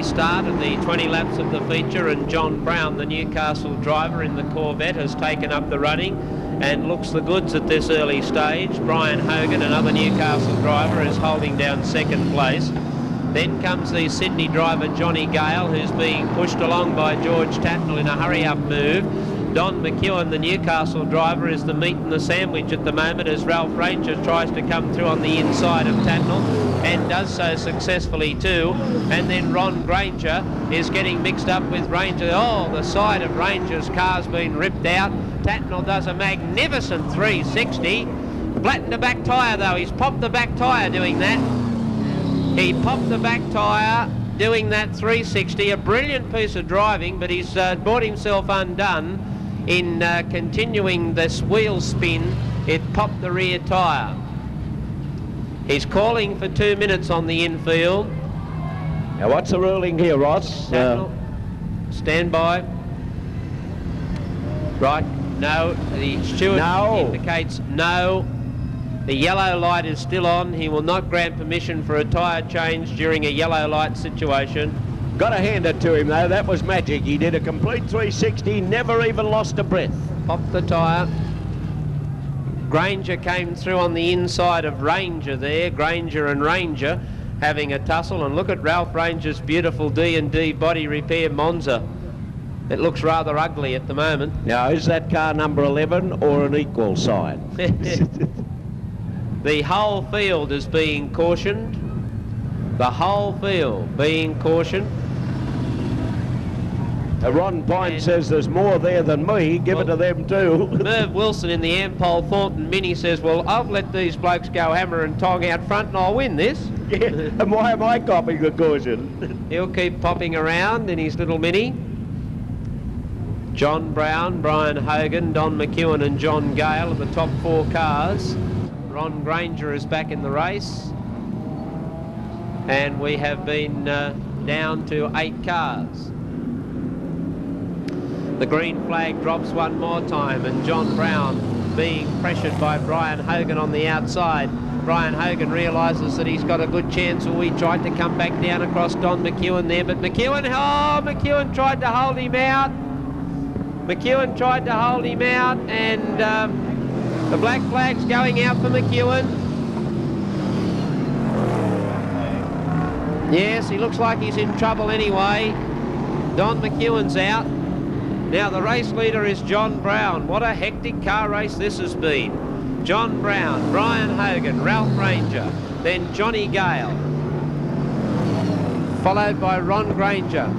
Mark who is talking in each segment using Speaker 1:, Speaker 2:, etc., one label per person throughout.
Speaker 1: start of the 20 laps of the feature, and John Brown, the Newcastle driver in the Corvette, has taken up the running and looks the goods at this early stage. Brian Hogan, another Newcastle driver, is holding down second place. Then comes the Sydney driver Johnny Gale, who's being pushed along by George Tatnell in a hurry-up move. Don McEwen, the Newcastle driver, is the meat and the sandwich at the moment as Ralph Ranger tries to come through on the inside of Tatnell, and does so successfully too. And then Ron Granger is getting mixed up with Ranger. Oh, the side of Ranger's car's been ripped out. Tatnell does a magnificent 360. Flattened the back tyre though. He's popped the back tyre doing that. He popped the back tyre doing that 360. A brilliant piece of driving, but he's brought himself undone in continuing this wheel spin. It popped the rear tyre. He's calling for 2 minutes on the infield.
Speaker 2: Now what's the ruling here, Ross?
Speaker 1: Stand by. Right, no, the steward indicates no. The yellow light is still on. He will not grant permission for a tyre change during a yellow light situation.
Speaker 2: Got to hand it to him though, that was magic. He did a complete 360, never even lost a breath.
Speaker 1: Popped the tyre. Granger came through on the inside of Ranger there. Granger and Ranger having a tussle, and look at Ralph Ranger's beautiful D&D body repair Monza. It looks rather ugly at the moment.
Speaker 2: Now, is that car number 11 or an equal side?
Speaker 1: The whole field is being cautioned. The whole field being cautioned.
Speaker 2: Ron Pine says there's more there than me. Give it to them too.
Speaker 1: Merv Wilson in the Ampol Thornton Mini says, well, I'll let these blokes go hammer and tong out front and I'll win this.
Speaker 2: Yeah, and why am I copying the caution?
Speaker 1: He'll keep popping around in his little Mini. John Brown, Brian Hogan, Don McEwen and John Gale are the top 4 cars. Ron Granger is back in the race. And we have been down to 8 cars. The green flag drops one more time, and John Brown being pressured by Brian Hogan on the outside. Brian Hogan realises that he's got a good chance. He tried to come back down across Don McEwen there, but McEwen tried to hold him out. McEwen tried to hold him out, and the black flag's going out for McEwen. Yes, he looks like he's in trouble anyway. Don McEwen's out. Now the race leader is John Brown. What a hectic car race this has been. John Brown, Brian Hogan, Ralph Ranger, then Johnny Gale, followed by Ron Granger,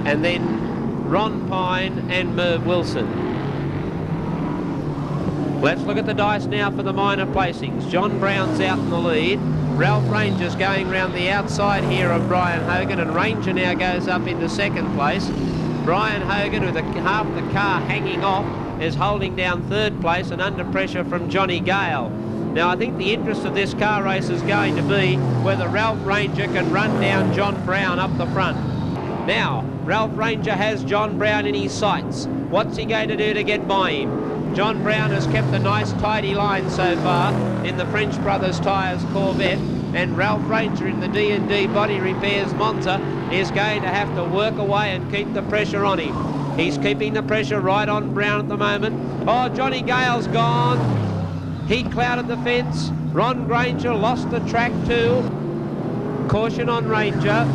Speaker 1: and then Ron Pine and Merv Wilson. Let's look at the dice now for the minor placings. John Brown's out in the lead. Ralph Ranger's going round the outside here of Brian Hogan, and Ranger now goes up into second place. Brian Hogan, with half the car hanging off, is holding down third place and under pressure from Johnny Gale. Now I think the interest of this car race is going to be whether Ralph Ranger can run down John Brown up the front. Now, Ralph Ranger has John Brown in his sights. What's he going to do to get by him? John Brown has kept a nice tidy line so far in the French Brothers Tyres Corvette, and Ralph Ranger in the D&D Body Repairs Monza is going to have to work away and keep the pressure on him. He's keeping the pressure right on Brown at the moment. Oh, Johnny Gale's gone. He clouded the fence. Ron Granger lost the track too. Caution on Ranger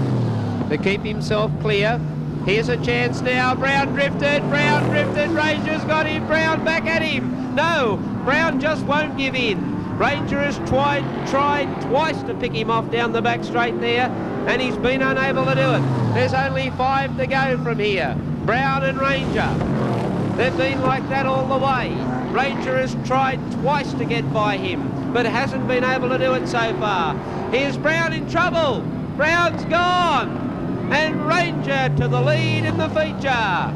Speaker 1: to keep himself clear. Here's a chance now. Brown drifted. Ranger's got him. Brown back at him. No, Brown just won't give in. Ranger has tried twice to pick him off down the back straight there, and he's been unable to do it. There's only 5 to go from here. Brown and Ranger, they've been like that all the way. Ranger has tried twice to get by him, but hasn't been able to do it so far. Here's Brown in trouble. Brown's gone, and Ranger to the lead in the feature.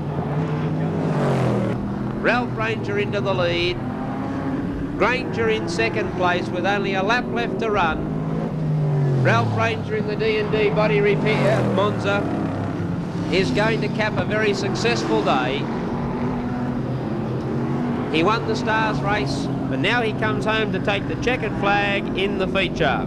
Speaker 1: Ralph Ranger into the lead. Granger in second place with only a lap left to run. Ralph Ranger in the D&D Body Repair Monza is going to cap a very successful day. He won the Stars race, but now he comes home to take the checkered flag in the feature.